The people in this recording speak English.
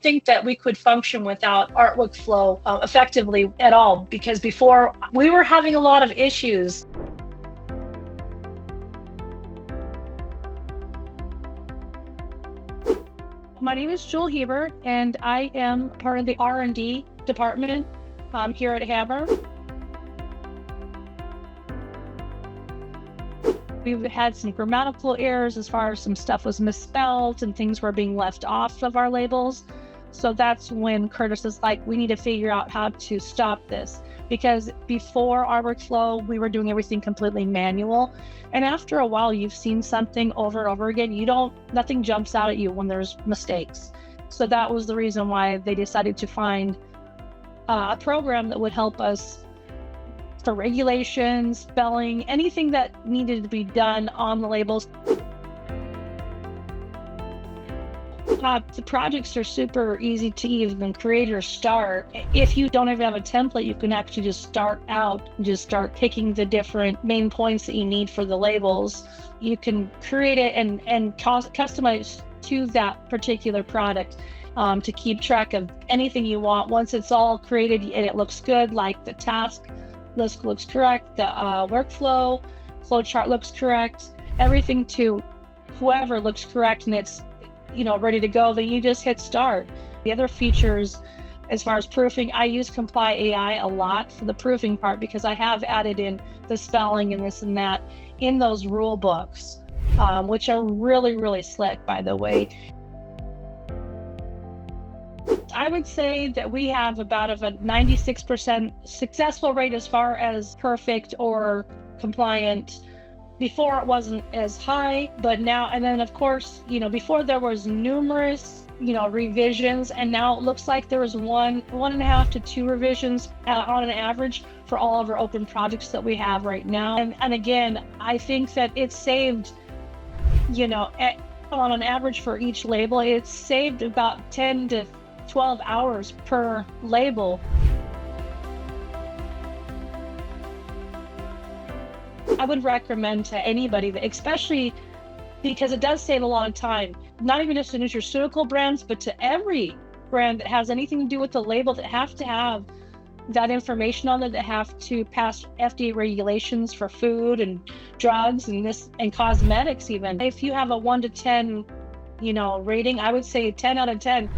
think that we could function without our workflow effectively at all, because before we were having a lot of issues. My name is Jewel Hebert, and I am part of the R&D department here at Hammer. We've had some grammatical errors as far as some stuff was misspelled and things were being left off of our labels. So that's when Curtis is like, we need to figure out how to stop this, because before our workflow, we were doing everything completely manual. And after a while, you've seen something over and over again. Nothing jumps out at you when there's mistakes. So that was the reason why they decided to find a program that would help us for regulations, spelling, anything that needed to be done on the labels. The projects are super easy to even create or start. If you don't even have a template, you can actually just start out and just start picking the different main points that you need for the labels. You can create it and customize to that particular product to keep track of anything you want. Once it's all created and it looks good, like the task list looks correct, the workflow flowchart looks correct, everything to whoever looks correct, and it's ready to go, then you just hit start. The other features as far as proofing, I use Comply AI a lot for the proofing part, because I have added in the spelling and this and that in those rule books, which are really, really slick, by the way. I would say that we have about a 96% successful rate as far as perfect or compliant. Before it wasn't as high, but now, and then of course, before there was numerous, revisions, and now it looks like there was 1.5 to 2 revisions on an average for all of our open projects that we have right now. And again, I think that it's saved, on an average for each label, it's saved about 10 to 12 hours per label. I would recommend to anybody that, especially because it does save a lot of time, not even just to nutraceutical brands, but to every brand that has anything to do with the label, that have to have that information on it, that have to pass FDA regulations for food and drugs and cosmetics even. If you have a 1 to 10, rating, I would say 10 out of 10